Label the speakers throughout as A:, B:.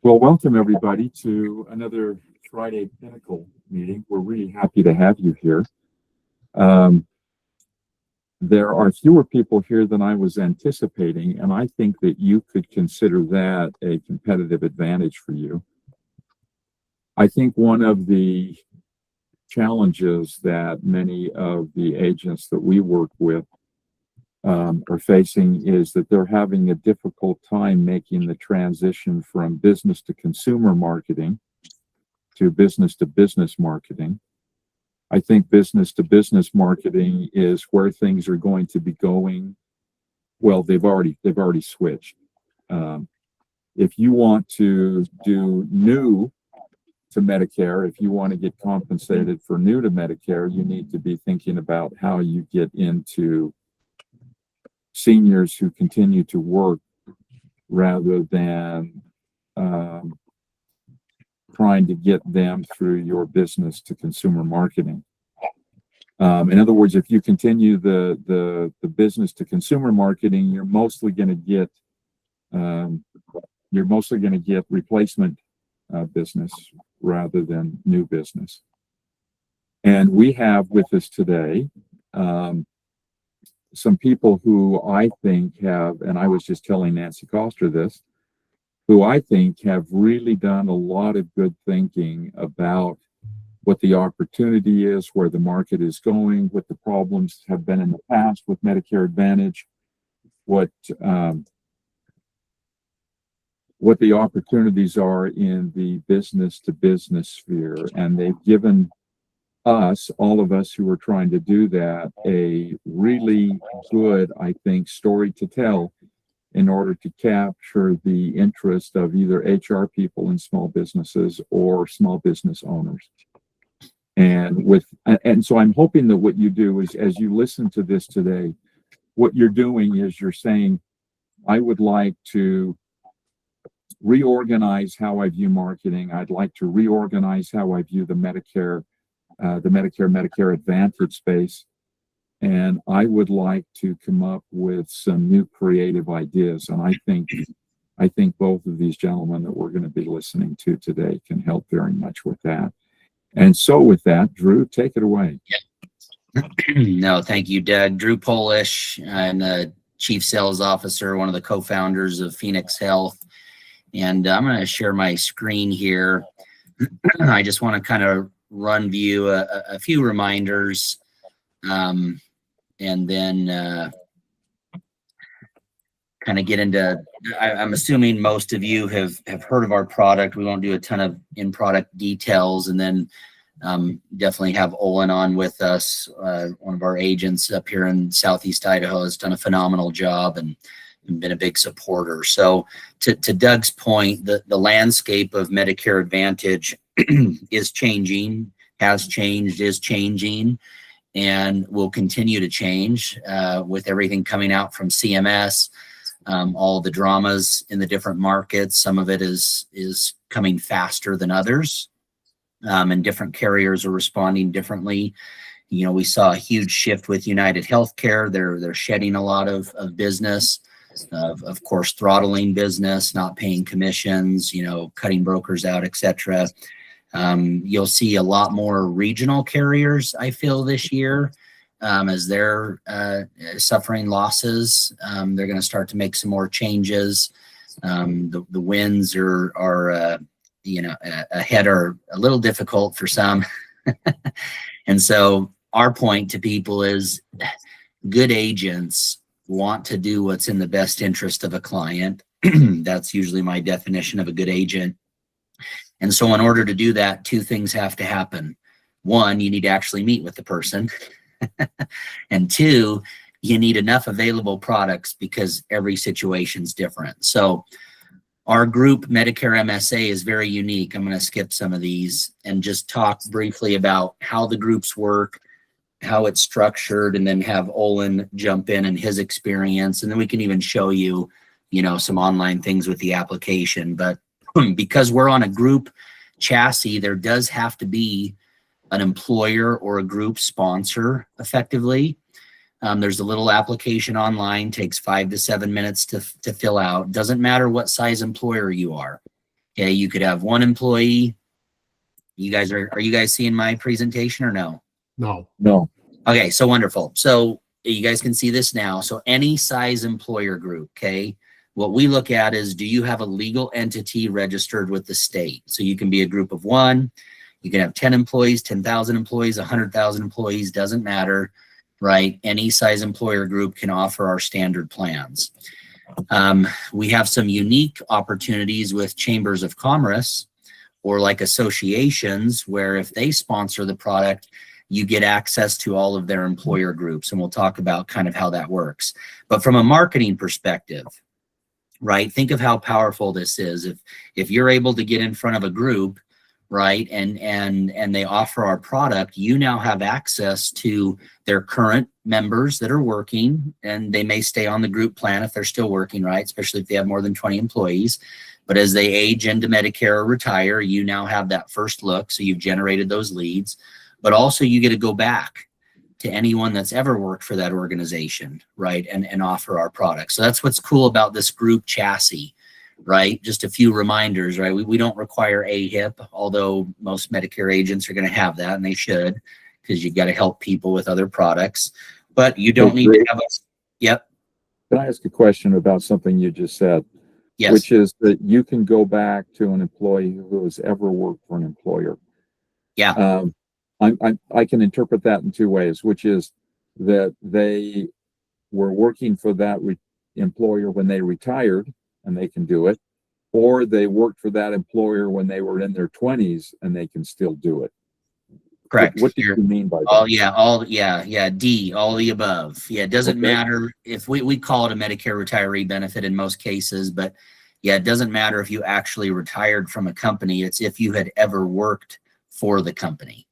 A: Well, welcome everybody to another Friday Pinnacle meeting. We're really happy to have you here. There are fewer people here than I was anticipating, and I think that you could consider that a competitive advantage for you. I think one of the challenges that many of the agents that we work with are facing is that they're having a difficult time making the transition from business to consumer marketing to business marketing. I think business to business marketing is where things are going to be going. Well, they've already switched. If you want to do new to Medicare, if you want to get compensated for new to Medicare, you need to be thinking about how you get into seniors who continue to work rather than trying to get them through your business to consumer marketing. In other words, if you continue the business to consumer marketing, you're mostly going to get replacement business rather than new business. And we have with us today some people who I think have, and I was just telling Nancy Koster this, who I think have really done a lot of good thinking about what the opportunity is, where the market is going, what the problems have been in the past with Medicare Advantage, what the opportunities are in the business to business sphere. And they've given us, all of us who are trying to do that, a really good, I think, story to tell in order to capture the interest of either HR people in small businesses or small business owners. And so I'm hoping that what you do is, as you listen to this today, what you're doing is you're saying, I would like to reorganize how I view marketing. I'd like to reorganize how I view the Medicare Advantage space. And I would like to come up with some new creative ideas. And I think both of these gentlemen that we're going to be listening to today can help very much with that. And so with that, Drew, take it away.
B: No, thank you, Doug. Drew Polish. I'm the Chief Sales Officer, one of the co-founders of Fenyx Health. And I'm going to share my screen here. I just want to kind of run view a few reminders, and then kind of get into, I'm assuming most of you have heard of our product. We won't do a ton of in-product details, and then definitely have Olin on with us. One of our agents up here in Southeast Idaho has done a phenomenal job and been a big supporter. So to Doug's point, the landscape of Medicare Advantage is changing, has changed, is changing, and will continue to change with everything coming out from CMS, all the dramas in the different markets. Some of it is coming faster than others, and different carriers are responding differently. You know, we saw a huge shift with United Healthcare. They're shedding a lot of business. Of course, throttling business, not paying commissions, you know, cutting brokers out, etc. You'll see a lot more regional carriers, I feel, this year, as they're suffering losses. They're going to start to make some more changes. The wins are you know, ahead are a little difficult for some. And so our point to people is good agents want to do what's in the best interest of a client. That's usually my definition of a good agent. And so in order to do that, two things have to happen. One, you need to actually meet with the person. And two, you need enough available products because every situation's different. So our group, Medicare MSA, is very unique. I'm going to skip some of these and just talk briefly about how the groups work, how it's structured, and then have Olin jump in and his experience. And then we can even show you, you know, some online things with the application. But because we're on a group chassis, there does have to be an employer or a group sponsor effectively. There's a little application online, takes 5 to 7 minutes to fill out. Doesn't matter what size employer you are. Okay, you could have one employee. Are you guys seeing my presentation or no?
C: No.
A: No.
B: Okay, so wonderful. So you guys can see this now. So any size employer group, okay? What we look at is, do you have a legal entity registered with the state? So you can be a group of one, you can have 10 employees, 10,000 employees, 100,000 employees, doesn't matter, right? Any size employer group can offer our standard plans. We have some unique opportunities with chambers of commerce or like associations where if they sponsor the product, you get access to all of their employer groups. And we'll talk about kind of how that works. But from a marketing perspective, right, think of how powerful this is. If you're able to get in front of a group, right, and they offer our product, you now have access to their current members that are working, and they may stay on the group plan if they're still working, right, especially if they have more than 20 employees. But as they age into Medicare or retire, you now have that first look. So you've generated those leads, but also you get to go back to anyone that's ever worked for that organization, right, and offer our product. So that's what's cool about this group chassis, right? Just a few reminders, right? We don't require AHIP, although most Medicare agents are going to have that, and they should, because you've got to help people with other products. But you don't need to have a, yep.
A: Can I ask a question about something you just said?
B: Yes.
A: Which is that you can go back to an employee who has ever worked for an employer.
B: Yeah.
A: I can interpret that in two ways, which is that they were working for that employer when they retired and they can do it, or they worked for that employer when they were in their 20s and they can still do it.
B: Correct.
A: What do you mean by that?
B: D, all the above. Yeah, it doesn't matter if we call it a Medicare retiree benefit in most cases, but yeah, it doesn't matter if you actually retired from a company. It's if you had ever worked for the company,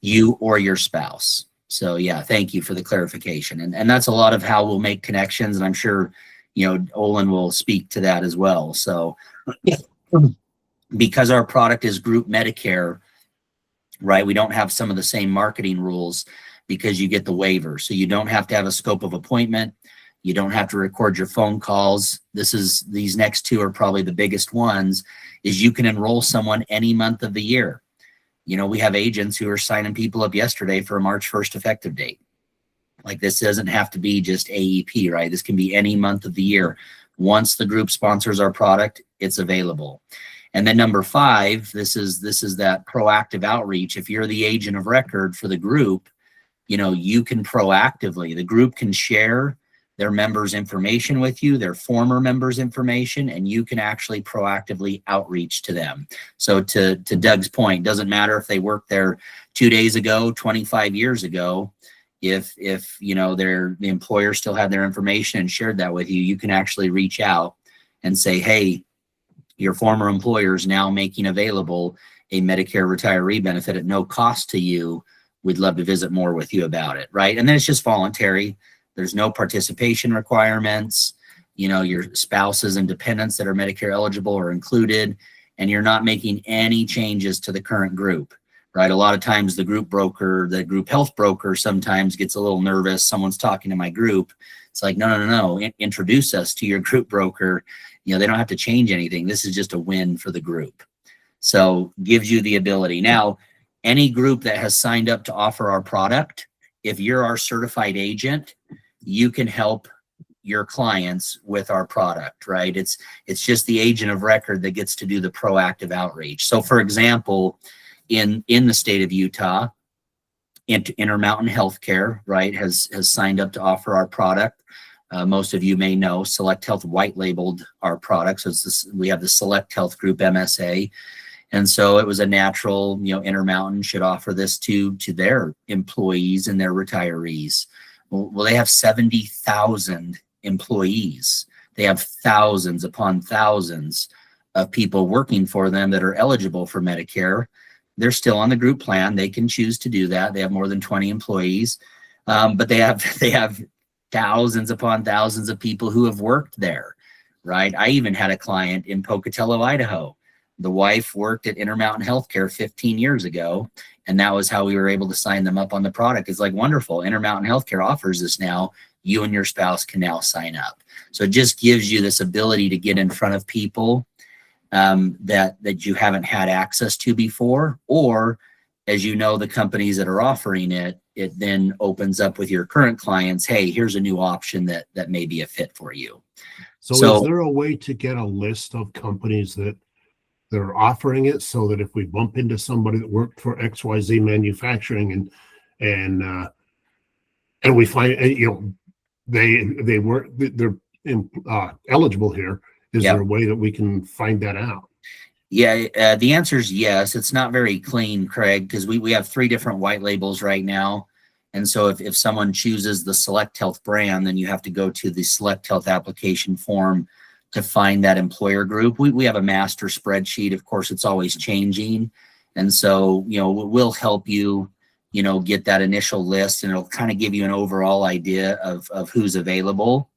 B: you or your spouse. So yeah, thank you for the clarification. And that's a lot of how we'll make connections. And I'm sure, you know, Olin will speak to that as well. So because our product is group Medicare, right, we don't have some of the same marketing rules because you get the waiver. So you don't have to have a scope of appointment. You don't have to record your phone calls. These next two are probably the biggest ones, is you can enroll someone any month of the year. You know, we have agents who are signing people up yesterday for a March 1st effective date. Like, this doesn't have to be just AEP, right? This can be any month of the year. Once the group sponsors our product, it's available. And then number 5, this is that proactive outreach. If you're the agent of record for the group, you know, you can proactively, the group can share their members' information with you, their former members' information, and you can actually proactively outreach to them. So to Doug's point, doesn't matter if they worked there 2 days ago, 25 years ago, if you know the employer still had their information and shared that with you, you can actually reach out and say, hey, your former employer is now making available a Medicare retiree benefit at no cost to you. We'd love to visit more with you about it, right? And then it's just voluntary. There's no participation requirements. You know, your spouses and dependents that are Medicare eligible are included, and you're not making any changes to the current group, right? A lot of times the group broker, the group health broker sometimes gets a little nervous. Someone's talking to my group. It's like, no. Introduce us to your group broker. You know, they don't have to change anything. This is just a win for the group. So gives you the ability. Now, any group that has signed up to offer our product, if you're our certified agent, you can help your clients with our product, right? It's just the agent of record that gets to do the proactive outreach. So for example, in the state of Utah, Intermountain Healthcare, right, has signed up to offer our product. Most of you may know Select Health white labeled our product. So we have the Select Health Group MSA. And so it was a natural, you know, Intermountain should offer this to their employees and their retirees. Well, they have 70,000 employees. They have thousands upon thousands of people working for them that are eligible for Medicare. They're still on the group plan. They can choose to do that. They have more than 20 employees, but they have thousands upon thousands of people who have worked there, right? I even had a client in Pocatello, Idaho. The wife worked at Intermountain Healthcare 15 years ago, and that was how we were able to sign them up on the product. It's like, wonderful, Intermountain Healthcare offers this now. You and your spouse can now sign up. So it just gives you this ability to get in front of people that you haven't had access to before, or as you know, the companies that are offering it, it then opens up with your current clients, hey, here's a new option that may be a fit for you.
C: So is there a way to get a list of companies that are offering it, so that if we bump into somebody that worked for XYZ manufacturing and we find, they work, they're eligible here, is there a way that we can find that out?
B: Yeah, the answer is yes. It's not very clean, Craig, because we have 3 different white labels right now. And so if someone chooses the Select Health brand, then you have to go to the Select Health application form to find that employer group. We have a master spreadsheet. Of course, it's always changing. And so, we'll help you, get that initial list, and it'll kind of give you an overall idea of who's available.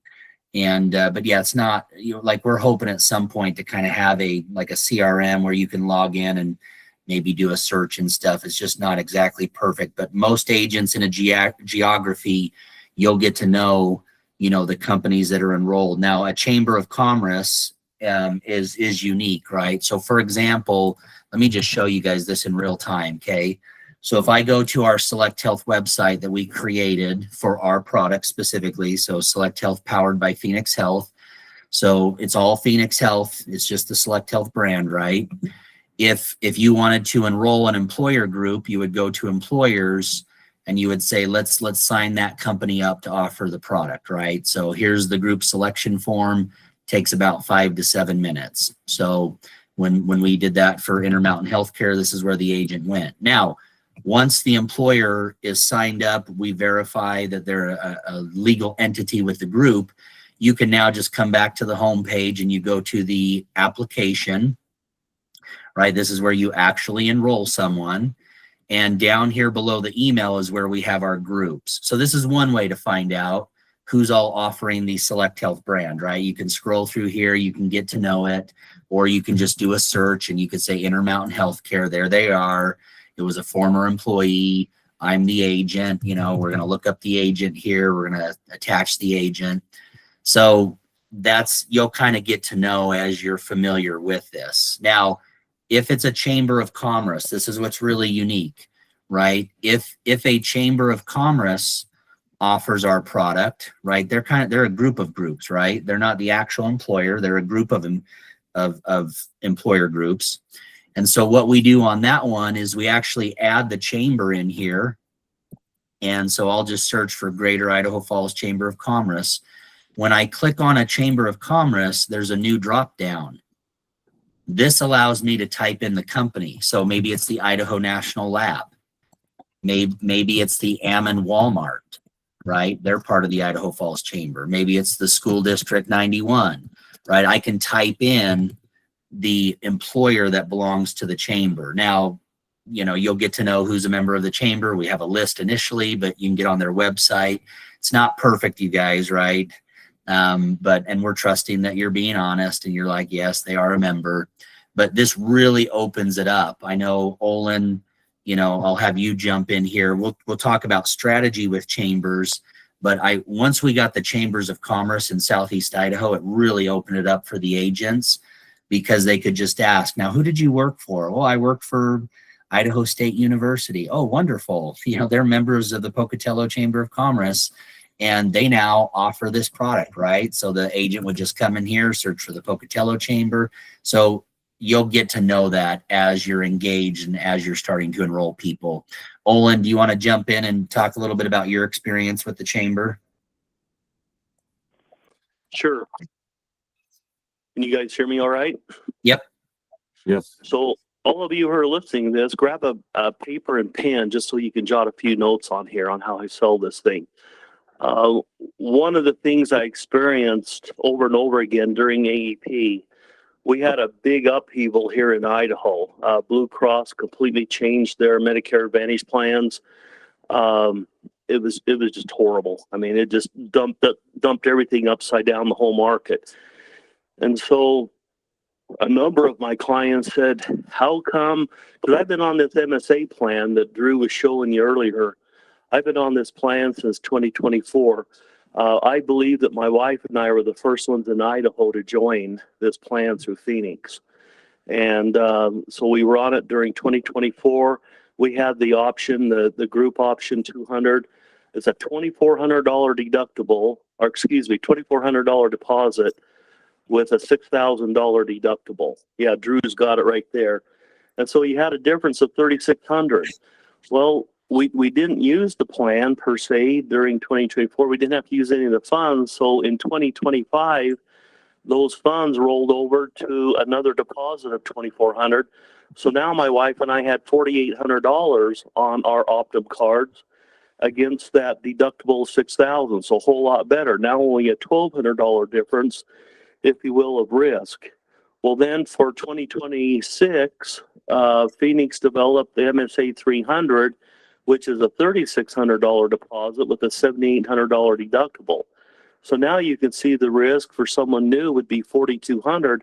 B: And but yeah, it's not, like, we're hoping at some point to kind of have a CRM where you can log in and maybe do a search and stuff. It's just not exactly perfect, but most agents in a geography, you'll get to know, the companies that are enrolled. Now, a chamber of commerce is unique, right? So for example, let me just show you guys this in real time. Okay. So if I go to our Select Health website that we created for our product specifically, so Select Health powered by Fenyx Health. So it's all Fenyx Health. It's just the Select Health brand, right? If you wanted to enroll an employer group, you would go to employers and you would say, let's sign that company up to offer the product, right? So here's the group selection form. Takes about 5 to 7 minutes. So when we did that for Intermountain Healthcare, this is where the agent went. Now, once the employer is signed up, we verify that they're a legal entity with the group. You can now just come back to the home page and you go to the application, right? This is where you actually enroll someone. And down here below the email is where we have our groups. So this is one way to find out who's all offering the Select Health brand, right? You can scroll through here, you can get to know it, or you can just do a search and you could say Intermountain Healthcare. There they are. It was a former employee. I'm the agent. We're going to look up the agent here. We're going to attach the agent. So you'll kind of get to know as you're familiar with this. Now, if it's a chamber of commerce, this is what's really unique, right? If a chamber of commerce offers our product, right? They're a group of groups, right? They're not the actual employer. They're a group of employer groups. And so what we do on that one is we actually add the chamber in here. And so I'll just search for Greater Idaho Falls Chamber of Commerce. When I click on a Chamber of Commerce, there's a new drop down. This allows me to type in the company. So maybe it's the Idaho National Lab. Maybe it's the Ammon Walmart, right? They're part of the Idaho Falls Chamber. Maybe it's the School District 91, right? I can type in the employer that belongs to the chamber. Now, you'll get to know who's a member of the chamber. We have a list initially, but you can get on their website. It's not perfect, you guys, right? And we're trusting that you're being honest and you're like, yes, they are a member. But this really opens it up. I know, Olin, I'll have you jump in here. We'll talk about strategy with chambers. But once we got the chambers of commerce in Southeast Idaho, it really opened it up for the agents, because they could just ask, now, who did you work for? Well, I work for Idaho State University. Oh, wonderful. They're members of the Pocatello Chamber of Commerce, and they now offer this product, right? So the agent would just come in here, search for the Pocatello Chamber. So you'll get to know that as you're engaged and as you're starting to enroll people. Olin, do you want to jump in and talk a little bit about your experience with the chamber?
D: Sure. Can you guys hear me all right?
B: Yep.
A: Yes.
D: So all of you who are listening to this, grab a paper and pen just so you can jot a few notes on here on how I sell this thing. One of the things I experienced over and over again during AEP, we had a big upheaval here in Idaho. Blue Cross completely changed their Medicare Advantage plans. It was just horrible. I mean, it just dumped everything upside down, the whole market. And so a number of my clients said, how come, because I've been on this MSA plan that Drew was showing you earlier. I've been on this plan since 2024. I believe that my wife and I were the first ones in Idaho to join this plan through Fenyx. And so we were on it during 2024. We had the option, the group option 200. It's a $2,400 deductible, or excuse me, $2,400 deposit with a $6,000 deductible. Yeah, Drew's got it right there. And so you had a difference of $3,600. Well, we didn't use the plan per se during 2024. We didn't have to use any of the funds. So in 2025, those funds rolled over to another deposit of $2,400. So now my wife and I had $4,800 on our Optum cards against that deductible $6,000. So a whole lot better. Now only a $1,200 difference, if you will, of risk. Well, then for 2026, Fenyx developed the MSA 300, which is a $3,600 deposit with a $7,800 deductible. So now you can see the risk for someone new would be $4,200.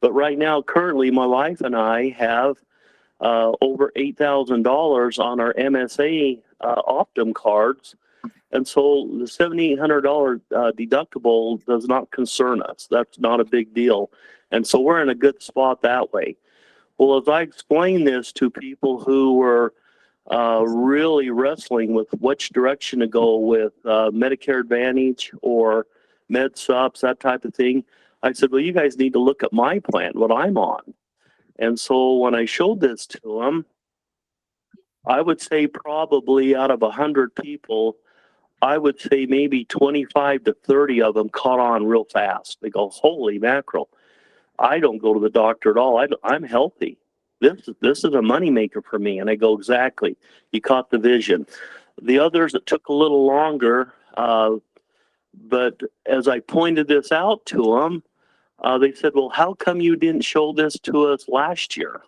D: But right now, currently, my wife and I have over $8,000 on our MSA Optum cards. And so the $7,800 deductible does not concern us. That's not a big deal. And so we're in a good spot that way. Well, as I explain this to people who were really wrestling with which direction to go with Medicare Advantage or Med Sups, that type of thing, I said, well, you guys need to look at my plan, what I'm on. And so when I showed this to them, I would say probably out of 100 people, I would say maybe 25 to 30 of them caught on real fast. They go, holy mackerel. I don't go to the doctor at all. I'm healthy. This is a moneymaker for me. And I go, exactly. You caught the vision. The others, it took a little longer. But as I pointed this out to them, they said, well, how come you didn't show this to us last year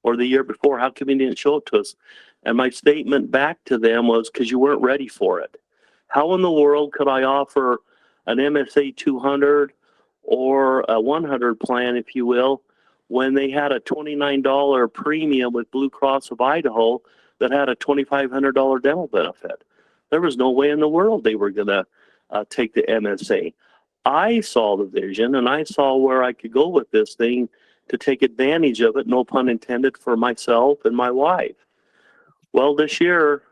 D: or the year before? How come you didn't show it to us? And my statement back to them was, because you weren't ready for it. How in the world could I offer an MSA 200 or a 100 plan, if you will, when they had a $29 premium with Blue Cross of Idaho that had a $2,500 dental benefit? There was no way in the world they were going to take the MSA. I saw the vision and I saw where I could go with this thing to take advantage of it, no pun intended, for myself and my wife. Well, this year,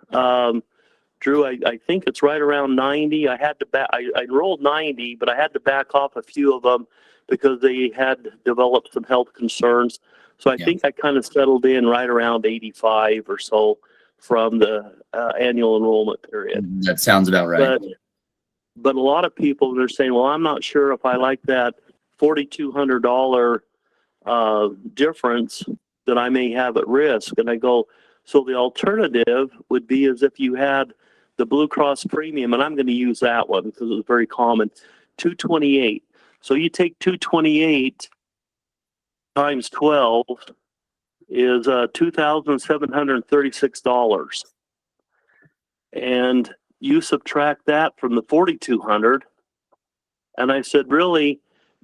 D: Drew, I think it's right around 90. I had to I enrolled 90, but I had to back off a few of them because they had developed some health concerns. So I think I kind of settled in right around 85 or so from the annual enrollment period.
B: That sounds about right.
D: But a lot of people, they're saying, well, I'm not sure if I like that $4,200 difference that I may have at risk. And I go, so the alternative would be as if you had the Blue Cross premium, and I'm going to use that one because it's very common, 228. So you take 228 times 12 is $2,736. And you subtract that from the 4,200. And I said, really,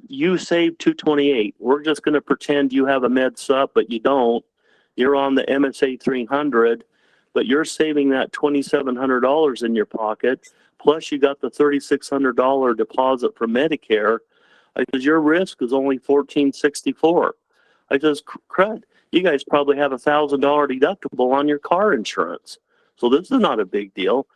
D: you saved 228. We're just going to pretend you have a Med Sup, but you don't. You're on the MSA 300, but you're saving that $2,700 in your pocket. Plus you got the $3,600 deposit from Medicare. I said, your risk is only $1,464. I says, crud, you guys probably have $1,000 deductible on your car insurance. So this is not a big deal.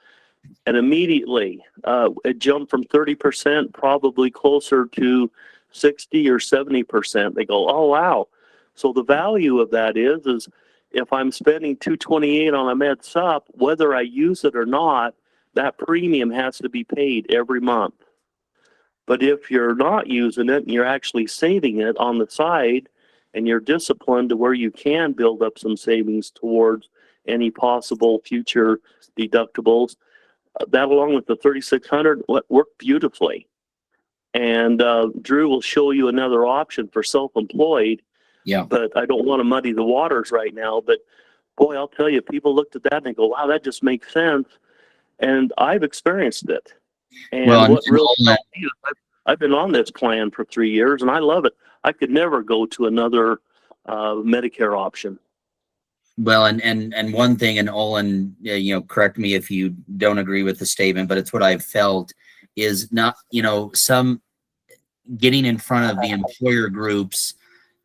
D: And immediately it jumped from 30% probably closer to 60 or 70%. They go, oh, wow. So the value of that is if I'm spending $228 on a Med Sup, whether I use it or not, that premium has to be paid every month. But if you're not using it and you're actually saving it on the side and you're disciplined to where you can build up some savings towards any possible future deductibles, that along with the 3,600 worked beautifully. And Drew will show you another option for self-employed.
B: Yeah.
D: But I don't want to muddy the waters right now. But boy, I'll tell you, people looked at that and they go, wow, that just makes sense. And I've experienced it. And what really helped me is I've been on this plan for 3 years and I love it. I could never go to another Medicare option.
B: Well, and one thing, and Olin, correct me if you don't agree with the statement, but it's what I've felt is not, some getting in front of the employer groups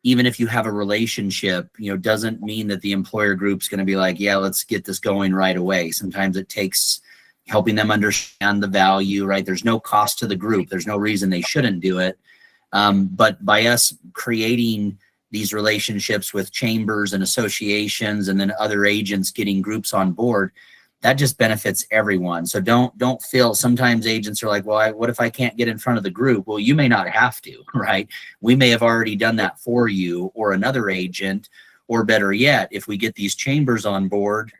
B: even if you have a relationship, doesn't mean that the employer group's going to be like, yeah, let's get this going right away. Sometimes it takes helping them understand the value, right? There's no cost to the group. There's no reason they shouldn't do it. But by us creating these relationships with chambers and associations and then other agents getting groups on board, that just benefits everyone. So don't feel, sometimes agents are like, well, what if I can't get in front of the group? Well, you may not have to, right? We may have already done that for you or another agent, or better yet, if we get these chambers on board,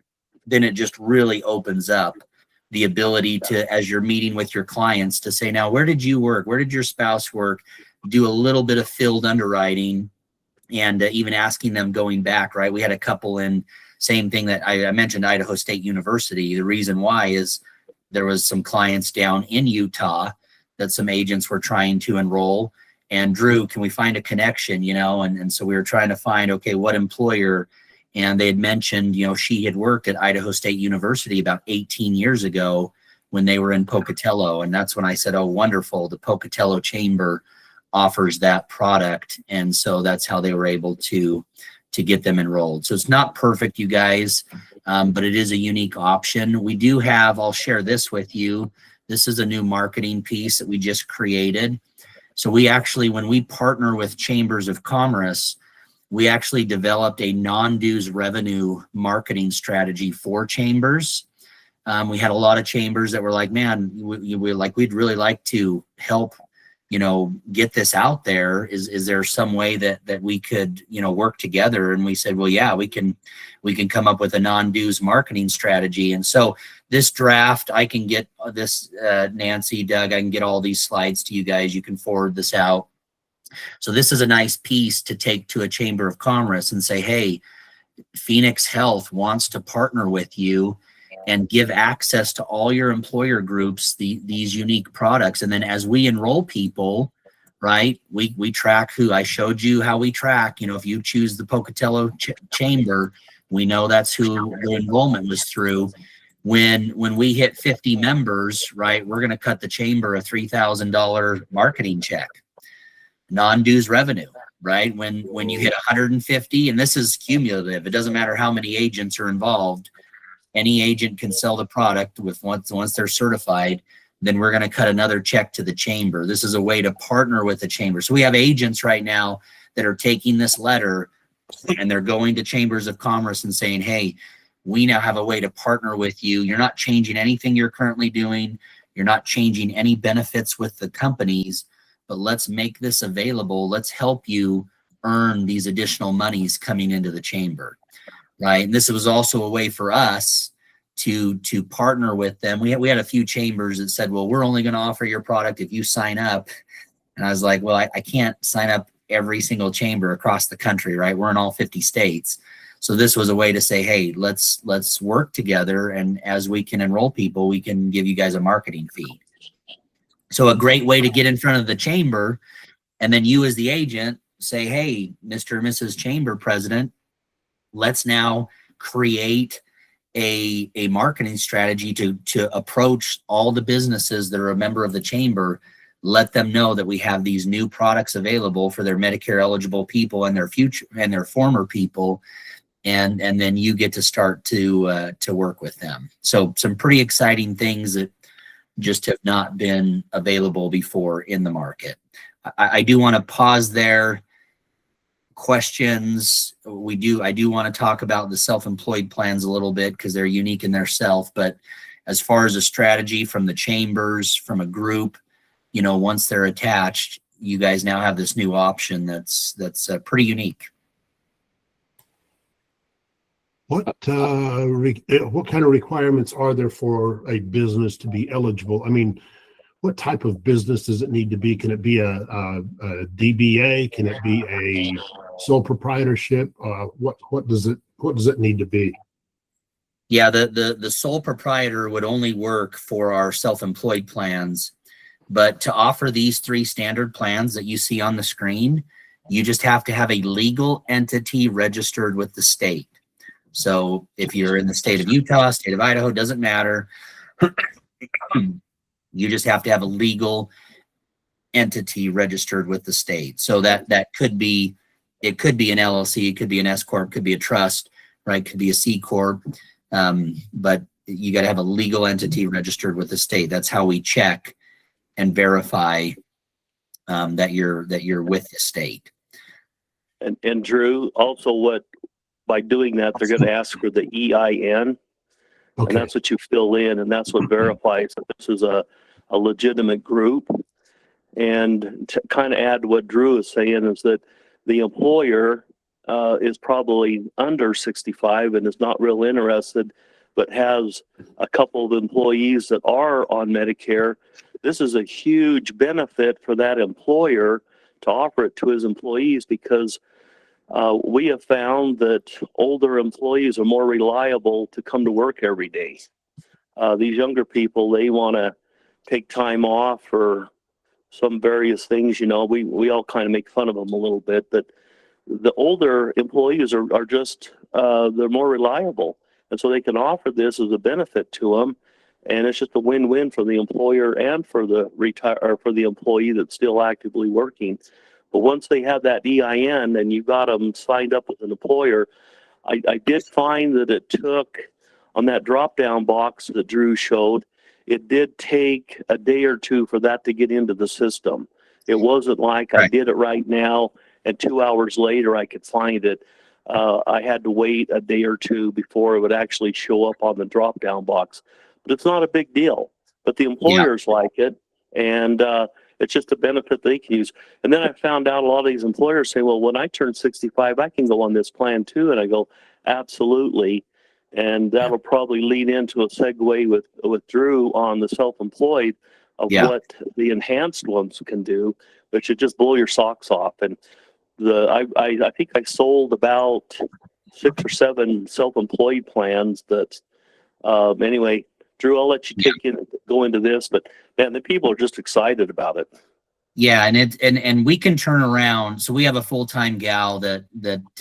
B: then it just really opens up the ability to, as you're meeting with your clients, to say, now, where did you work? Where did your spouse work? Do a little bit of field underwriting and even asking them going back, right? We had a couple in, same thing that I mentioned, Idaho State University. The reason why is there was some clients down in Utah that some agents were trying to enroll. And Drew, can we find a connection, And so we were trying to find, okay, what employer? And they had mentioned, she had worked at Idaho State University about 18 years ago when they were in Pocatello. And that's when I said, oh, wonderful, the Pocatello Chamber offers that product. And so that's how they were able to get them enrolled. So it's not perfect, you guys, but it is a unique option. We do have, I'll share this with you. This is a new marketing piece that we just created. So we actually, when we partner with chambers of commerce, we actually developed a non-dues revenue marketing strategy for chambers. We had a lot of chambers that were like, man, we'd really like to help get this out there. Is there some way that we could, work together? And we said, well, yeah, we can come up with a non-dues marketing strategy. And so this draft, I can get this, Nancy, Doug, I can get all these slides to you guys. You can forward this out. So this is a nice piece to take to a chamber of commerce and say, hey, Fenyx Health wants to partner with you and give access to all your employer groups, these unique products. And then as we enroll people, right, we track who. I showed you how we track. If you choose the Pocatello Chamber, we know that's who the enrollment was through. When we hit 50 members, right, we're going to cut the chamber a $3,000 marketing check, non-dues revenue, right? When you hit 150, and this is cumulative, it doesn't matter how many agents are involved. Any agent can sell the product with once they're certified, then we're going to cut another check to the chamber. This is a way to partner with the chamber. So we have agents right now that are taking this letter and they're going to chambers of commerce and saying, hey, we now have a way to partner with you. You're not changing anything you're currently doing. You're not changing any benefits with the companies, but let's make this available. Let's help you earn these additional monies coming into the chamber. Right. And this was also a way for us to partner with them. We had a few chambers that said, well, we're only going to offer your product if you sign up. And I was like, well, I can't sign up every single chamber across the country. Right. We're in all 50 states. So this was a way to say, hey, let's work together. And as we can enroll people, we can give you guys a marketing fee. So a great way to get in front of the chamber. And then you as the agent say, hey, Mr. and Mrs. Chamber President, let's now create a marketing strategy to approach all the businesses that are a member of the chamber. Let them know that we have these new products available for their Medicare eligible people and their future and their former people. And then you get to start to work with them. So some pretty exciting things that just have not been available before in the market. I do want to pause there. Questions. I do want to talk about the self-employed plans a little bit because they're unique in their self. But as far as a strategy from the chambers, from a group, once they're attached, you guys now have this new option that's pretty unique.
C: What kind of requirements are there for a business to be eligible? I mean, what type of business does it need to be? Can it be a DBA? Can it be a sole proprietorship? What does it need to be?
B: Yeah, the sole proprietor would only work for our self-employed plans, but to offer these 3 standard plans that you see on the screen, you just have to have a legal entity registered with the state. So if you're in the state of Utah, state of Idaho, doesn't matter. You just have to have a legal entity registered with the state. So that could be it could be an LLC, it could be an S corp, could be a trust, right? Could be a C corp, but you got to have a legal entity registered with the state. That's how we check and verify that you're with the state.
D: And Drew, also by doing that, they're going to ask for the EIN, and
C: Okay.
D: that's what you fill in, and that's what verifies that this is a legitimate group. And to kind of add to what Drew is saying is that the employer is probably under 65 and is not real interested, but has a couple of employees that are on Medicare. This is a huge benefit for that employer to offer it to his employees, because we have found that older employees are more reliable to come to work every day. These younger people, they want to take time off for some various things. We all kind of make fun of them a little bit, but the older employees are just, they're more reliable. And so they can offer this as a benefit to them. And it's just a win-win for the employer and for the employee that's still actively working. But once they have that EIN and you got them signed up with an employer, I did find that it took, on that drop-down box that Drew showed, it did take a day or two for that to get into the system. It wasn't like I did it right now and 2 hours later I could find it. I had to wait a day or two before it would actually show up on the drop-down box. But it's not a big deal. But the employers like it, and it's just a benefit they can use. And then I found out a lot of these employers say, well, when I turn 65, I can go on this plan too. And I go, absolutely. And that'll probably lead into a segue with Drew on the self-employed of what the enhanced ones can do, which should just blow your socks off. And I think I sold about 6 or 7 self-employed plans that, anyway, Drew, I'll let you go into this, but man, the people are just excited about it.
B: Yeah, and we can turn around. So we have a full-time gal that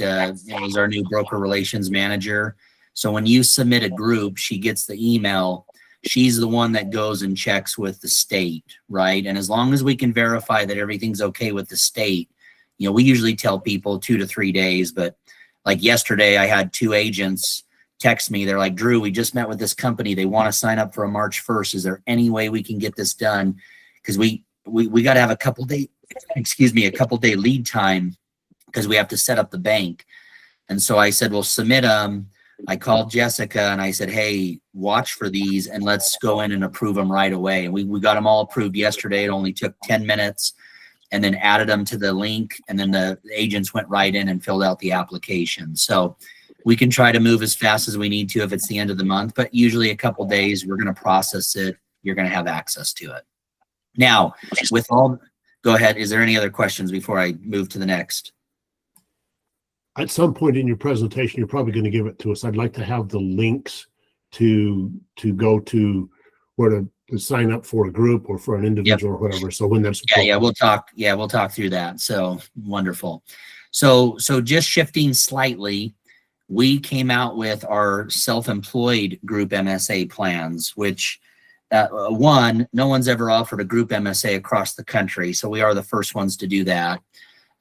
B: is our new broker relations manager. So when you submit a group, she gets the email. She's the one that goes and checks with the state, right? And as long as we can verify that everything's okay with the state, we usually tell people 2 to 3 days. But like yesterday, I had 2 agents text me. They're like, Drew, we just met with this company. They want to sign up for a March 1st. Is there any way we can get this done? Because we got to have a couple day lead time, because we have to set up the bank. And so I said, well, submit them. I called Jessica and I said, hey, watch for these and let's go in and approve them right away. And we got them all approved yesterday. It only took 10 minutes, and then added them to the link. And then the agents went right in and filled out the application. So we can try to move as fast as we need to if it's the end of the month, but usually a couple days, we're going to process it. You're going to have access to it. Now, go ahead. Is there any other questions before I move to the next?
C: At some point in your presentation, you're probably going to give it to us. I'd like to have the links to go to where to sign up for a group or for an individual or whatever. So when that's
B: we'll talk through that. So wonderful. So just shifting slightly, we came out with our self-employed group MSA plans, which no one's ever offered a group MSA across the country. So we are the first ones to do that.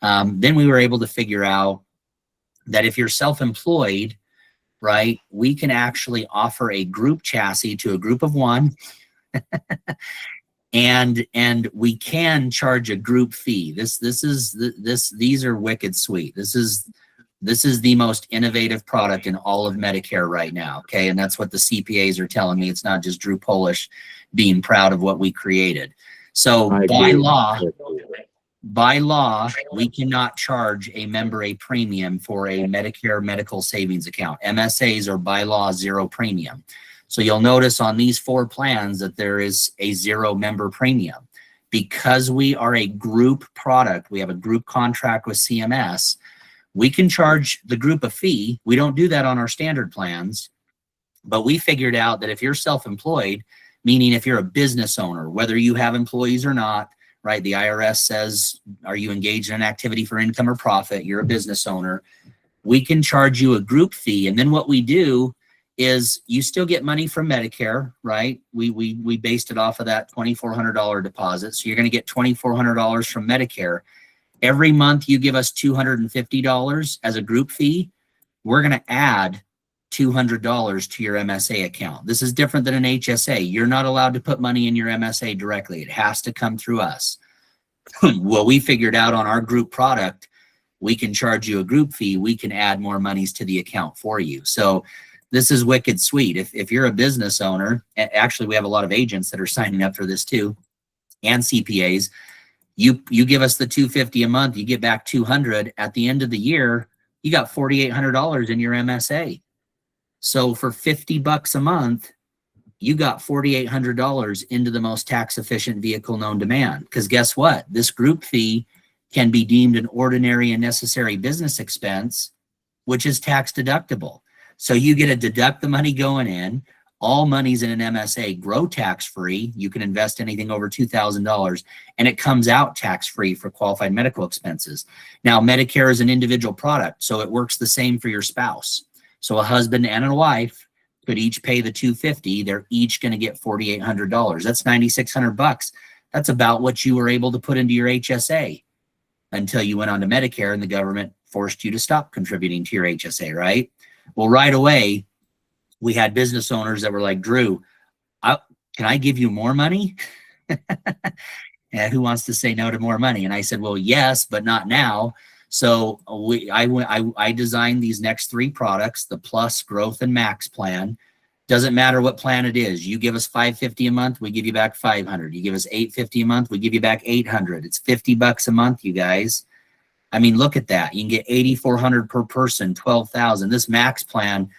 B: Then we were able to figure out that if you're self-employed, right, we can actually offer a group chassis to a group of 1. and we can charge a group fee. These are wicked sweet. This is the most innovative product in all of Medicare right now. Okay. And that's what the CPAs are telling me. It's not just Drew Polish being proud of what we created. So by law, we cannot charge a member a premium for a Medicare medical savings account. MSAs are by law 0 premium. So you'll notice on these 4 plans that there is a 0 member premium. Because we are a group product, we have a group contract with CMS, we can charge the group a fee. We don't do that on our standard plans, but we figured out that if you're self-employed, meaning if you're a business owner, whether you have employees or not, right? The IRS says, are you engaged in an activity for income or profit? You're a business owner. We can charge you a group fee. And then what we do is you still get money from Medicare, right? We based it off of that $2,400 deposit. So you're going to get $2,400 from Medicare. Every month you give us $250 as a group fee, we're going to add $200 to your MSA account. This is different than an HSA. You're not allowed to put money in your MSA directly. It has to come through us. Well, we figured out on our group product, we can charge you a group fee. We can add more monies to the account for you. So this is wicked sweet. If you're a business owner, actually we have a lot of agents that are signing up for this too, and CPAs. You give us the $250 a month, you get back $200. At the end of the year, you got $4,800 in your MSA. So for $50 a month, you got $4,800 into the most tax efficient vehicle known to man. Because guess what? This group fee can be deemed an ordinary and necessary business expense, which is tax deductible. So you get to deduct the money going in. All monies in an MSA grow tax-free. You can invest anything over $2,000, and it comes out tax-free for qualified medical expenses. Now, Medicare is an individual product, so it works the same for your spouse. So a husband and a wife could each pay the $250. They're each going to get $4,800. That's $9,600. That's about what you were able to put into your HSA until you went on to Medicare and the government forced you to stop contributing to your HSA, right? Well, right away, we had business owners that were like, Drew, can I give you more money? And who wants to say no to more money? And I said, well, yes, but not now. So I designed these next 3 products, the Plus, Growth, and Max plan. Doesn't matter what plan it is. You give us $550 a month, we give you back $500. You give us $850 a month, we give you back $800. It's $50 a month, you guys. I mean, look at that. You can get $8,400 per person, $12,000. This Max plan,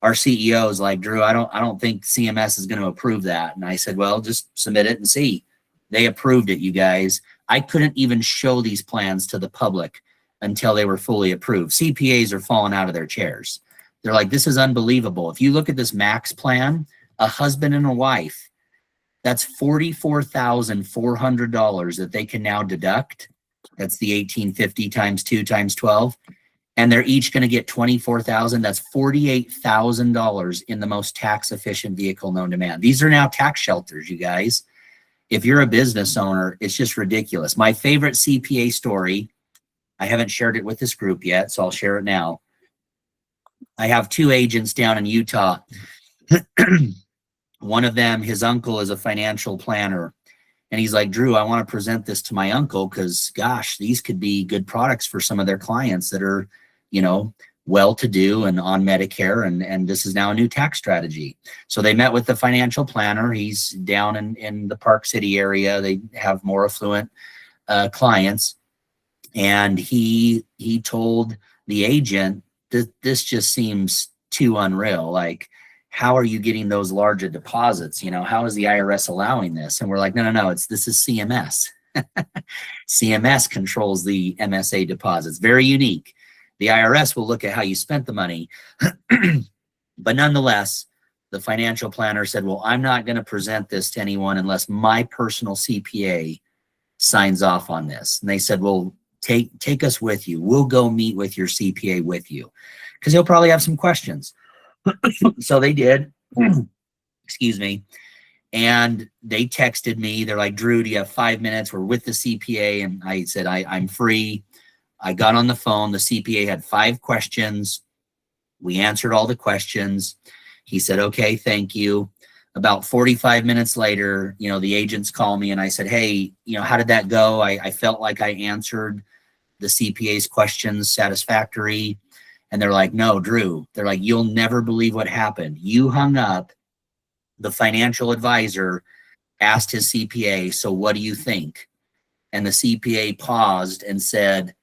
B: our CEO is like, Drew, I don't think CMS is going to approve that. And I said, well, just submit it and see. They approved it, you guys. I couldn't even show these plans to the public until they were fully approved. CPAs are falling out of their chairs. They're like, this is unbelievable. If you look at this Max plan, a husband and a wife, that's $44,400 that they can now deduct. That's the $1,850 times 2 times 12. And they're each going to get $24,000. That's $48,000 in the most tax efficient vehicle known to man. These are now tax shelters, you guys. If you're a business owner, it's just ridiculous. My favorite CPA story, I haven't shared it with this group yet, so I'll share it now. I have 2 agents down in Utah. One of them, his uncle is a financial planner. And he's like, Drew, I want to present this to my uncle because, gosh, these could be good products for some of their clients that are, you know, well-to-do and on Medicare. And this is now a new tax strategy. So they met with the financial planner. He's down in the Park City area. They have more affluent clients. And he told the agent that this just seems too unreal. Like, how are you getting those larger deposits? You know, how is the IRS allowing this? And we're like, no, this is CMS. CMS controls the MSA deposits. Very unique. The IRS will look at how you spent the money. But nonetheless, the financial planner said, well, I'm not going to present this to anyone unless my personal CPA signs off on this. And they said, well, take us with you. We'll go meet with your CPA with you because he'll probably have some questions. So they did, excuse me, and they texted me. They're like, Drew, do you have 5 minutes? We're with the CPA. And I said, I'm free. I got on the phone. The CPA had 5 questions. We answered all the questions. He said, okay, thank you. About 45 minutes later, you know, the agents call me and I said, hey, you know, how did that go? I felt like I answered the CPA's questions satisfactory. And they're like, no, Drew, they're like, you'll never believe what happened. You hung up. The financial advisor asked his CPA, so what do you think? And the CPA paused and said,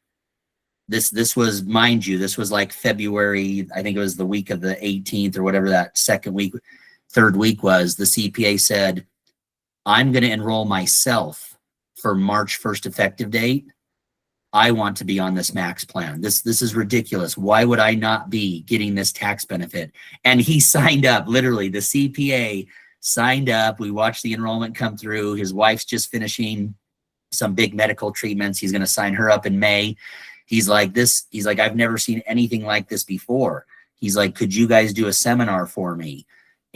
B: this was, mind you, this was like February, I think it was the week of the 18th or whatever that third week was. The CPA said, I'm going to enroll myself for March 1st effective date. I want to be on this Max plan. This is ridiculous. Why would I not be getting this tax benefit? And he signed up, literally, the CPA signed up. We watched the enrollment come through. His wife's just finishing some big medical treatments. He's going to sign her up in May. He's like, I've never seen anything like this before. He's like, could you guys do a seminar for me?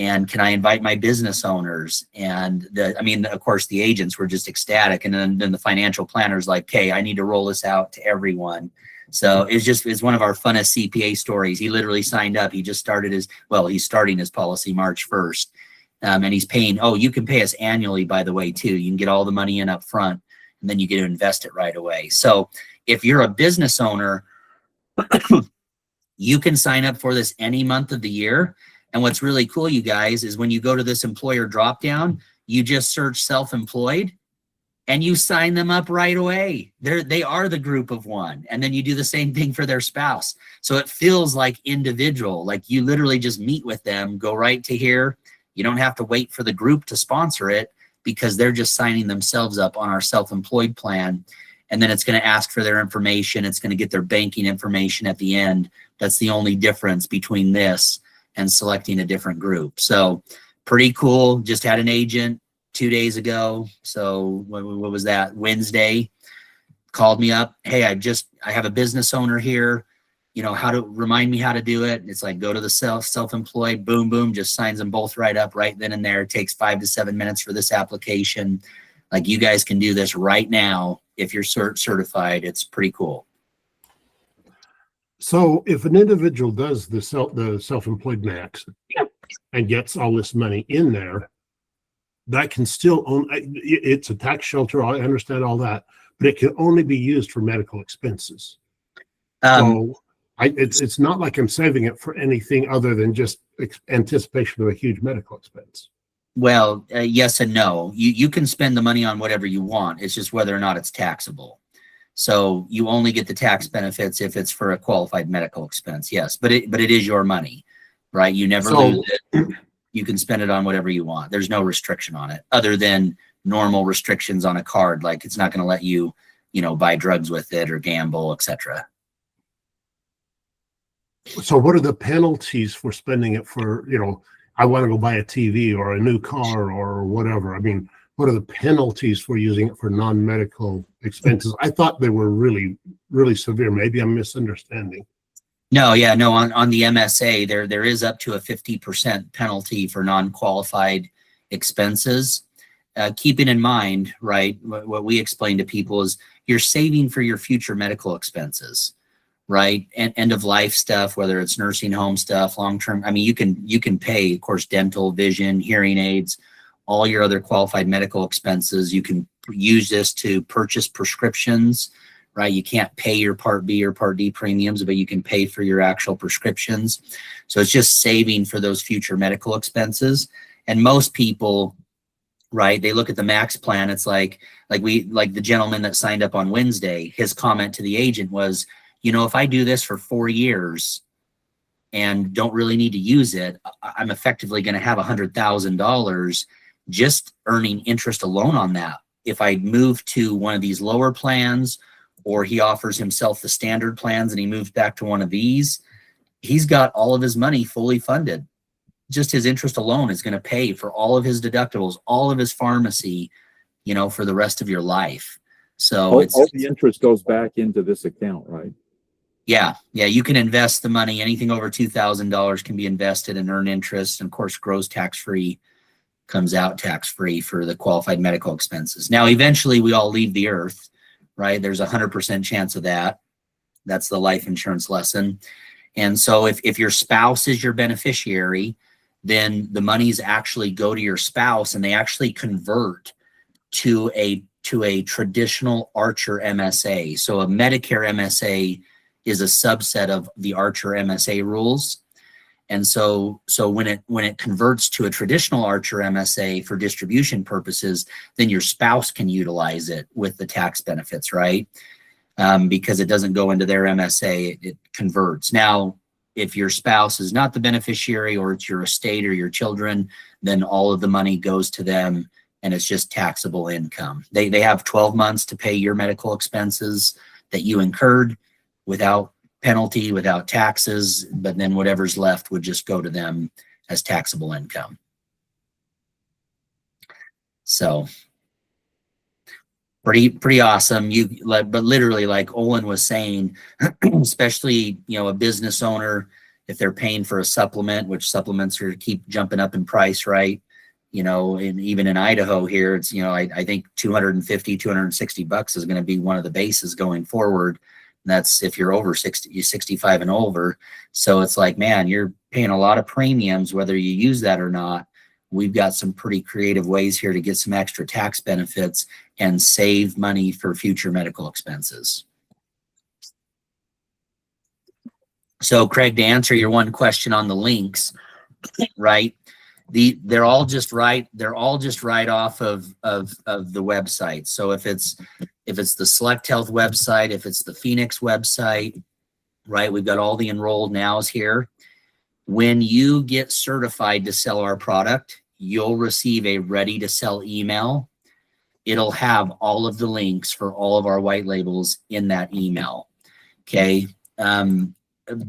B: And can I invite my business owners? And of course, the agents were just ecstatic. And then the financial planners like, hey, I need to roll this out to everyone. So it's one of our funnest CPA stories. He literally signed up. He just started he's starting his policy March 1st. And he's paying, you can pay us annually, by the way, too. You can get all the money in up front, and then you get to invest it right away. So if you're a business owner, you can sign up for this any month of the year. And what's really cool, you guys, is when you go to this employer dropdown, you just search self-employed and you sign them up right away. They are the group of one. And then you do the same thing for their spouse. So it feels like individual, like you literally just meet with them, go right to here. You don't have to wait for the group to sponsor it because they're just signing themselves up on our self-employed plan. And then it's going to ask for their information. It's going to get their banking information at the end. That's the only difference between this and selecting a different group. So pretty cool. Just had an agent 2 days ago. So what was that? Wednesday, called me up. Hey, I have a business owner here. How to remind me how to do it. It's like, go to the self-employed, boom, boom, just signs them both right up right then and there. It takes 5 to 7 minutes for this application. Like, you guys can do this right now. If you're certified, it's pretty cool.
C: So if an individual does the self-employed max and gets all this money in there, that can still it's a tax shelter. I understand all that, but it can only be used for medical expenses. It's not like I'm saving it for anything other than just anticipation of a huge medical expense.
B: Well, yes and no. You can spend the money on whatever you want. It's just whether or not it's taxable. So you only get the tax benefits if it's for a qualified medical expense. Yes, but it is your money, right? You never lose it. You can spend it on whatever you want. There's no restriction on it other than normal restrictions on a card. Like, it's not going to let you, buy drugs with it or gamble, etc.
C: So what are the penalties for spending it for, I want to go buy a TV or a new car or whatever? I mean, what are the penalties for using it for non-medical expenses? I thought they were really, really severe. Maybe I'm misunderstanding.
B: No, on the MSA, there is up to a 50% penalty for non-qualified expenses. Keeping in mind, right, what we explain to people is you're saving for your future medical expenses, right? And end of life stuff, whether it's nursing home stuff, long-term. I mean, you can pay, of course, dental, vision, hearing aids, all your other qualified medical expenses. You can use this to purchase prescriptions, right? You can't pay your Part B or Part D premiums, but you can pay for your actual prescriptions. So it's just saving for those future medical expenses. And most people, right, they look at the max plan. It's like the gentleman that signed up on Wednesday, his comment to the agent was, if I do this for 4 years and don't really need to use it, I'm effectively going to have $100,000 just earning interest alone on that. If I move to one of these lower plans, or he offers himself the standard plans and he moves back to one of these, he's got all of his money fully funded. Just his interest alone is going to pay for all of his deductibles, all of his pharmacy, for the rest of your life. So
A: all the interest goes back into this account, right?
B: Yeah. You can invest the money. Anything over $2,000 can be invested and earn interest. And of course, grows tax-free, comes out tax-free for the qualified medical expenses. Now, eventually we all leave the earth, right? There's 100% chance of that. That's the life insurance lesson. And so if your spouse is your beneficiary, then the monies actually go to your spouse and they actually convert to a traditional Archer MSA. So a Medicare MSA is a subset of the Archer MSA rules. And so when it converts to a traditional Archer MSA for distribution purposes, then your spouse can utilize it with the tax benefits, right? Because it doesn't go into their MSA, it converts. Now, if your spouse is not the beneficiary, or it's your estate or your children, then all of the money goes to them and it's just taxable income. They have 12 months to pay your medical expenses that you incurred without penalty, without taxes, but then whatever's left would just go to them as taxable income. So pretty awesome. But literally, like Olin was saying, especially, a business owner, if they're paying for a supplement, which supplements are keep jumping up in price, right? You know, and even in Idaho here, it's, you know, I think 250, 260 bucks is going to be one of the bases going forward. And that's if you're over 60, 65 and over. So it's like, man, you're paying a lot of premiums, whether you use that or not. We've got some pretty creative ways here to get some extra tax benefits and save money for future medical expenses. So Craig, to answer your one question on the links, right? They're all just right off of the website. So if it's the Select Health website, if it's the Fenyx website, right? We've got all the enrolled nows here. When you get certified to sell our product, you'll receive a ready to sell email. It'll have all of the links for all of our white labels in that email. Okay.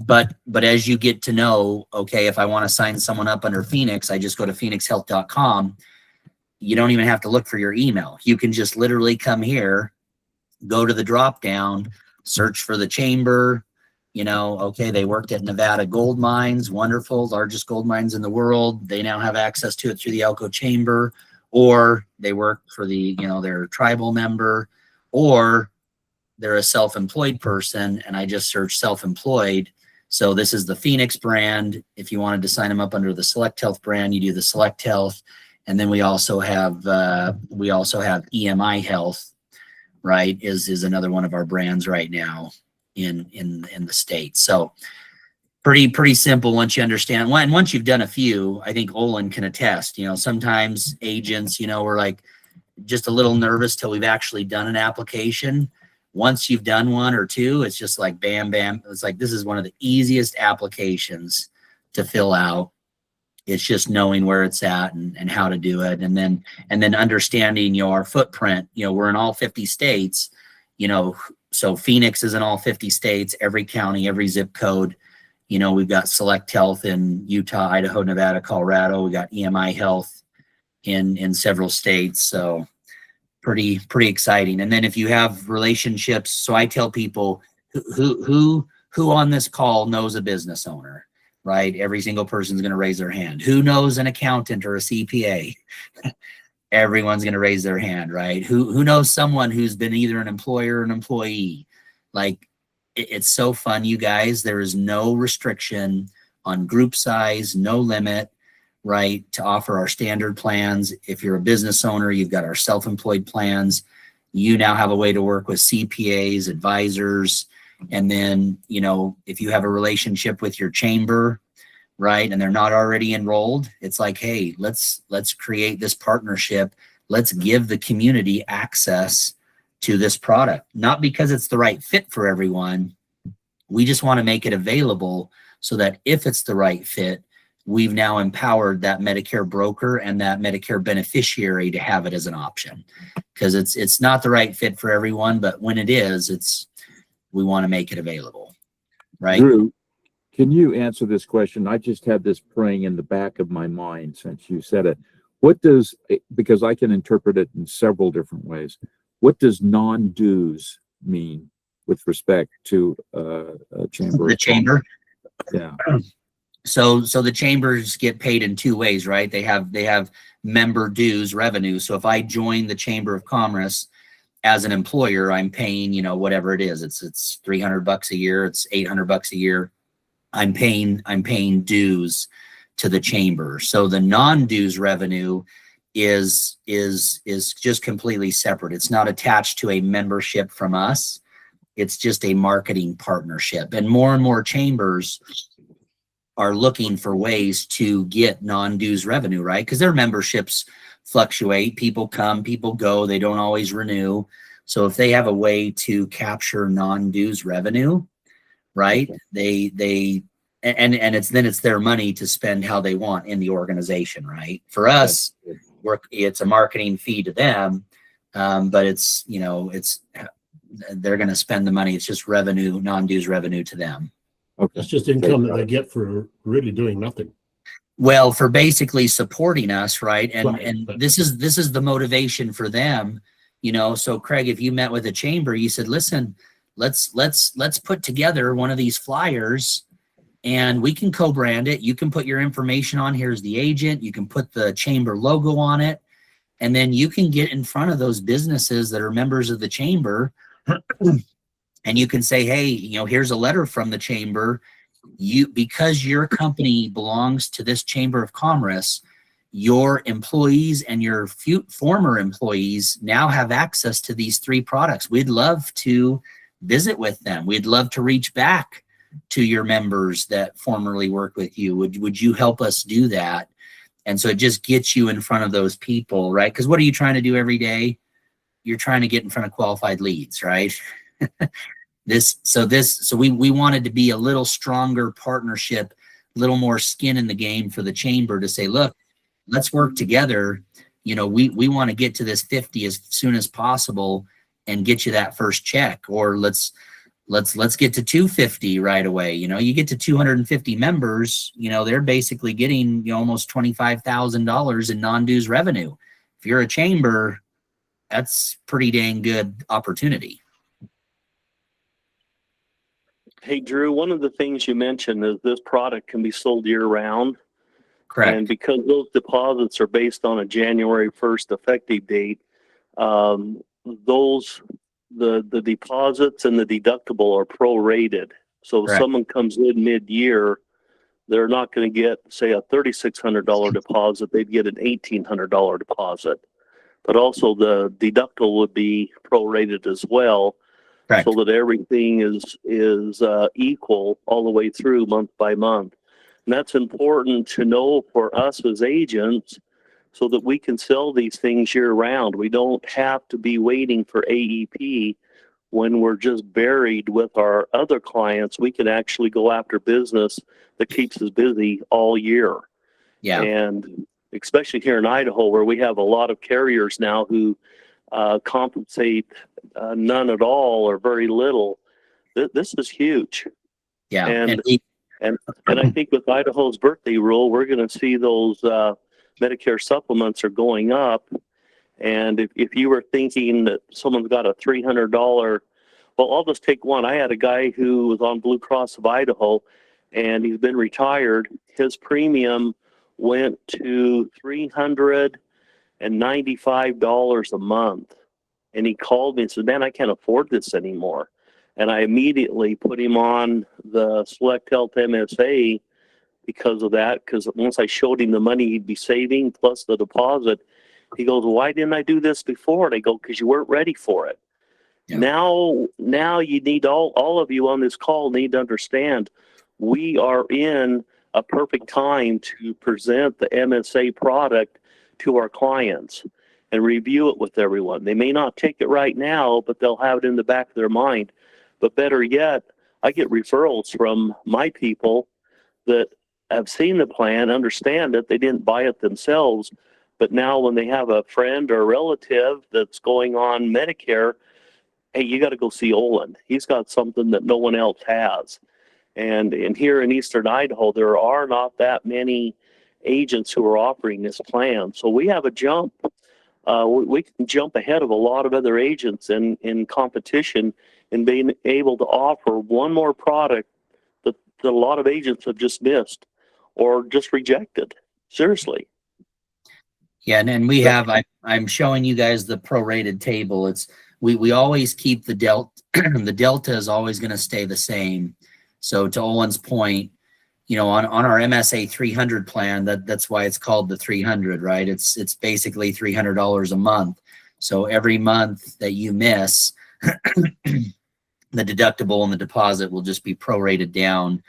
B: But as you get to know, okay, if I want to sign someone up under Fenyx, I just go to phoenixhealth.com. You don't even have to look for your email. You can just literally come here, go to the drop down, search for the chamber. You know, okay, they worked at Nevada Gold Mines, wonderful, largest gold mines in the world. They now have access to it through the Elko Chamber, or they work for the, you know, their tribal member, or they're a self-employed person, and I just search self-employed. So this is the Fenyx brand. If you wanted to sign them up under the Select Health brand, you do the Select Health. And then we also have EMI Health, right, is another one of our brands right now in the state. So pretty simple once you understand. And once you've done a few, I think Olin can attest, you know, sometimes agents, you know, we're like just a little nervous till we've actually done an application. Once you've done one or two, it's just like bam, bam. It's like, this is one of the easiest applications to fill out. It's just knowing where it's at and how to do it. And then understanding, you know, our footprint, you know, we're in all 50 states, you know, so Fenyx is in all 50 states, every county, every zip code. You know, we've got Select Health in Utah, Idaho, Nevada, Colorado. We got EMI Health in several states. So pretty exciting. And then if you have relationships, so I tell people who on this call knows a business owner, right? Every single person's going to raise their hand. Who knows an accountant or a CPA? Everyone's going to raise their hand, right? Who knows someone who's been either an employer or an employee? Like, it's so fun, you guys. There is no restriction on group size, no limit, right, to offer our standard plans. If you're a business owner, you've got our self-employed plans. You now have a way to work with CPAs, advisors. And then, you know, if you have a relationship with your chamber, right, and they're not already enrolled, it's like, hey, let's create this partnership. Let's give the community access to this product, not because it's the right fit for everyone. We just want to make it available so that if it's the right fit, we've now empowered that Medicare broker and that Medicare beneficiary to have it as an option, because it's not the right fit for everyone, but when it is, we want to make it available, right?
A: Drew, can you answer this question? I just had this praying in the back of my mind since you said it. Because I can interpret it in several different ways. What does non-dues mean with respect to a chamber?
B: The chamber?
A: Yeah.
B: So the chambers get paid in two ways, right? They have member dues revenue. So if I join the Chamber of Commerce as an employer, I'm paying, you know, whatever it is. It's $300 a year. It's $800 a year. I'm paying dues to the chamber. So the non-dues revenue is just completely separate. It's not attached to a membership from us. It's just a marketing partnership. And more chambers are looking for ways to get non-dues revenue, right? Because their memberships fluctuate. People come, people go. They don't always renew. So if they have a way to capture non-dues revenue, right? It's their money to spend how they want in the organization, right? For us, it's a marketing fee to them, but it's, you know, they're going to spend the money. It's just revenue, non-dues revenue to them.
A: Okay.
C: It's just income that they get for really doing nothing.
B: Well, for basically supporting us, right? And
C: Right,
B: and
C: but-
B: this is the motivation for them, you know. So Craig, if you met with a chamber, you said, listen, let's put together one of these flyers and we can co-brand it. You can put your information on. Here's the agent. You can put the chamber logo on it. And then you can get in front of those businesses that are members of the chamber and you can say, hey, here's a letter from the chamber. Because your company belongs to this chamber of commerce, your employees and your former employees now have access to these 3 products. We'd love to visit with them. We'd love to reach back to your members that formerly worked with you. Would you help us do that? And so it just gets you in front of those people, right? Because what are you trying to do every day? You're trying to get in front of qualified leads, right? So we wanted to be a little stronger partnership, a little more skin in the game for the chamber to say, look, let's work together. We want to get to this 50 as soon as possible and get you that first check, or let's get to 250 right away. You get to 250 members, they're basically getting almost $25,000 in non-dues revenue. If you're a chamber, that's pretty dang good opportunity.
D: Hey, Drew, one of the things you mentioned is this product can be sold year round.
B: Correct.
D: And because those deposits are based on a January 1st effective date, the deposits and the deductible are prorated. So if someone comes in mid-year, they're not going to get, say, a $3,600 deposit. They'd get an $1,800 deposit. But also the deductible would be prorated as well,
B: correct,
D: so that everything is equal all the way through month by month. And that's important to know for us as agents, so that we can sell these things year round. We don't have to be waiting for AEP when we're just buried with our other clients. We can actually go after business that keeps us busy all year.
B: Yeah.
D: And especially here in Idaho, where we have a lot of carriers now who compensate none at all or very little. This is huge.
B: Yeah.
D: And I think with Idaho's birthday rule, we're going to see those Medicare supplements are going up. And if you were thinking that someone's got a $300, well, I'll just take one. I had a guy who was on Blue Cross of Idaho, and he's been retired. His premium went to $395 a month. And he called me and said, man, I can't afford this anymore. And I immediately put him on the Select Health MSA because of that. Because once I showed him the money he'd be saving plus the deposit, he goes, why didn't I do this before? And I go, because you weren't ready for it. Yeah. Now you need all of you on this call need to understand we are in a perfect time to present the MSA product to our clients and review it with everyone. They may not take it right now, but they'll have it in the back of their mind. But better yet, I get referrals from my people that have seen the plan, understand it. They didn't buy it themselves, but now when they have a friend or a relative that's going on Medicare, hey, you got to go see Olin. He's got something that no one else has. And here in Eastern Idaho, there are not that many agents who are offering this plan. So we have a jump. We can jump ahead of a lot of other agents in competition and being able to offer one more product that a lot of agents have just missed or just rejected. Seriously.
B: Yeah, and we have, I'm showing you guys the prorated table. We always keep the delta. The delta is always going to stay the same. So to Olin's point, on our MSA 300 plan, that's why it's called the 300, right? It's basically $300 a month. So every month that you miss, the deductible and the deposit will just be prorated down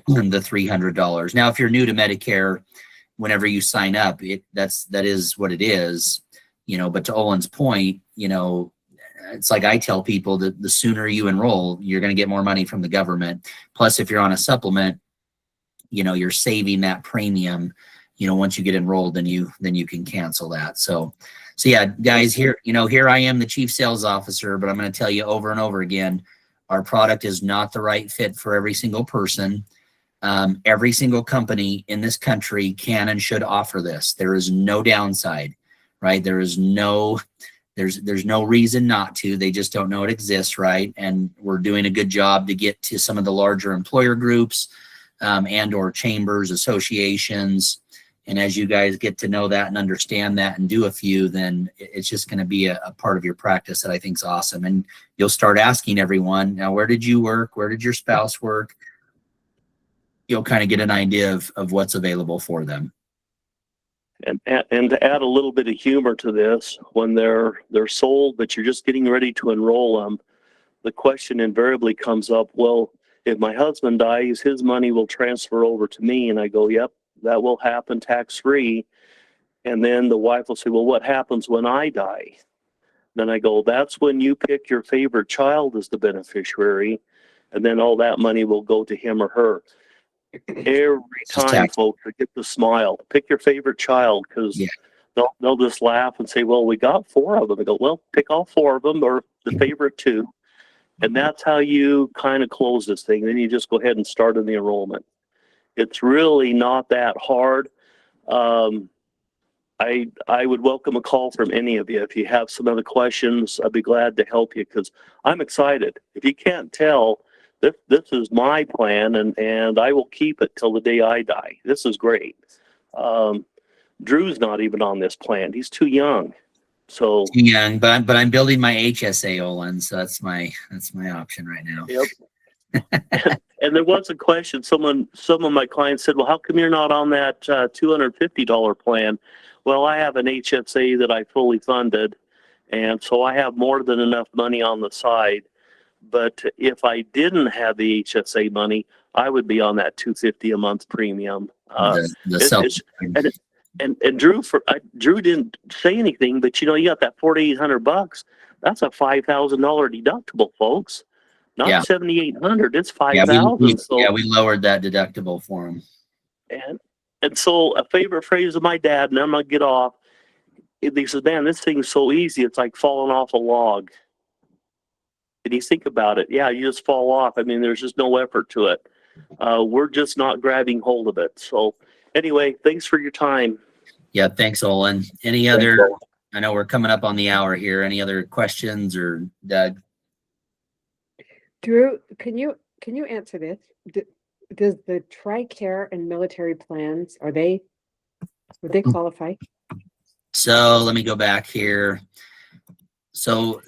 B: the $300. Now, if you're new to Medicare, whenever you sign up, that is what it is, but to Olin's point, it's like I tell people that the sooner you enroll, you're going to get more money from the government. Plus, if you're on a supplement, you're saving that premium, once you get enrolled, then you can cancel that. So yeah, guys, here I am, the chief sales officer, but I'm going to tell you over and over again, our product is not the right fit for every single person. Every single company in this country can and should offer this. There is no downside, right? There's no reason not to. They just don't know it exists, right? And we're doing a good job to get to some of the larger employer groups, and or chambers, associations. And as you guys get to know that and understand that and do a few, then it's just going to be a part of your practice that I think is awesome. And you'll start asking everyone, now, where did you work? Where did your spouse work? You'll kind of get an idea of what's available for them.
D: And to add a little bit of humor to this, when they're sold, but you're just getting ready to enroll them, the question invariably comes up, well, if my husband dies, his money will transfer over to me. And I go, yep, that will happen tax-free. And then the wife will say, well, what happens when I die? Then I go, that's when you pick your favorite child as the beneficiary. And then all that money will go to him or her. Every time, folks, I get the smile. Pick your favorite child, because they'll just laugh and say, well, we got 4 of them. I go, well, pick all 4 of them, or the favorite 2. And that's how you kind of close this thing. Then you just go ahead and start in the enrollment. It's really not that hard. I would welcome a call from any of you. If you have some other questions, I'd be glad to help you, because I'm excited. If you can't tell, this is my plan, and I will keep it till the day I die. This is great. Drew's not even on this plan. He's too young. So
B: too young, but I'm building my HSA, Olin, so that's my option right now.
D: Yep. And there was a question. Some of my clients said, well, how come you're not on that $250 plan? Well, I have an HSA that I fully funded, and so I have more than enough money on the side. But if I didn't have the HSA money, I would be on that $250 a month premium. And Drew didn't say anything, but you got that $4,800. That's a $5,000 deductible, folks. Not $7,800. It's $5,000.
B: So we lowered that deductible for him.
D: And so a favorite phrase of my dad, and I'm gonna get off. He says, "Man, this thing's so easy. It's like falling off a log." And you think about it, you just fall off. I mean, there's just no effort to it. We're just not grabbing hold of it. So anyway, thanks for your time.
B: Yeah, thanks, Olin. Any other? I know we're coming up on the hour here. Any other questions, or Doug?
E: Drew, can you answer this? Does the TRICARE and military plans, would they qualify?
B: So let me go back here. So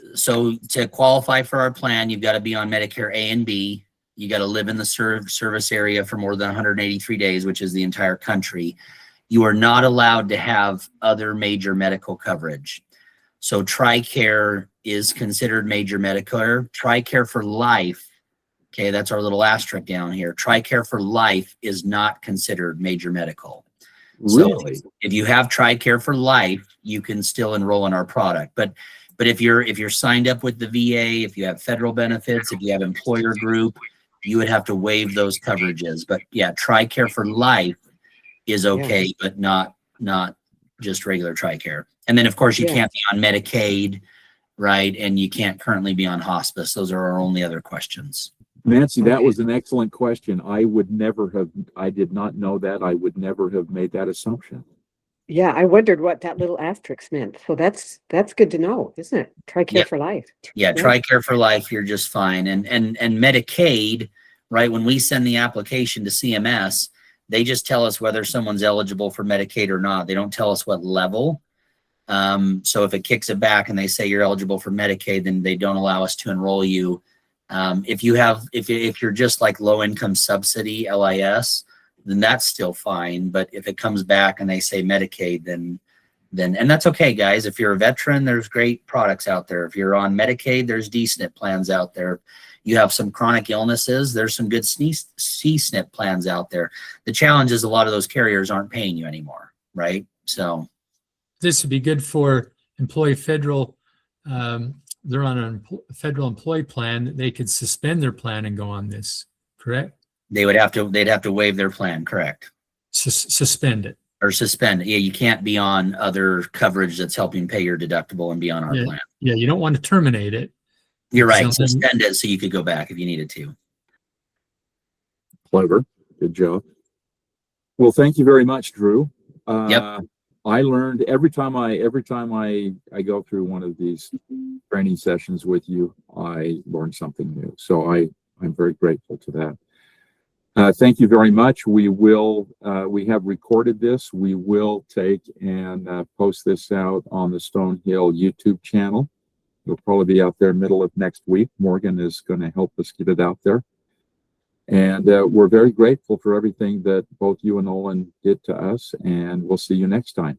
B: to qualify for our plan, you've got to be on Medicare A and B. You got to live in the service area for more than 183 days, which is the entire country. You are not allowed to have other major medical coverage. So TRICARE is considered major Medicare. TRICARE for life, okay, that's our little asterisk down here. TRICARE for life is not considered major medical.
A: Really?
B: So if you have TRICARE for life, you can still enroll in our product. But if you're signed up with the VA, if you have federal benefits, if you have employer group, you would have to waive those coverages. But yeah, TRICARE for life is okay, but not just regular TRICARE. And then of course you can't be on Medicaid, right? And you can't currently be on hospice. Those are our only other questions.
A: Nancy, that was an excellent question. I did not know that. I would never have made that assumption.
E: Yeah, I wondered what that little asterisk meant. So that's good to know, isn't it? TRICARE for life.
B: Yeah, TRICARE for life, you're just fine. And Medicaid, right? When we send the application to CMS, they just tell us whether someone's eligible for Medicaid or not. They don't tell us what level. So if it kicks it back and they say you're eligible for Medicaid, then they don't allow us to enroll you. If you're just like low income subsidy, LIS, then that's still fine. But if it comes back and they say Medicaid, then and that's okay, guys. If you're a veteran, there's great products out there. If you're on Medicaid, there's D-SNP plans out there. You have some chronic illnesses, there's some good C-SNP plans out there. The challenge is a lot of those carriers aren't paying you anymore, right? So
F: this would be good for federal. They're on a federal employee plan. They could suspend their plan and go on this, correct?
B: they'd have to waive their plan, correct?
F: Suspend it.
B: Or suspend it. Yeah, you can't be on other coverage that's helping pay your deductible and be on our plan.
F: Yeah, you don't want to terminate it.
B: You're right. Suspend it so you could go back if you needed to.
A: Clever. Good job. Well, thank you very much, Drew.
B: Yep.
A: I learned every time I go through one of these training sessions with you, I learn something new. So I'm very grateful to that. Thank you very much. We have recorded this. We will take and post this out on the Stonehill YouTube channel. It'll probably be out there middle of next week. Morgan is going to help us get it out there. And we're very grateful for everything that both you and Olin did to us, and we'll see you next time.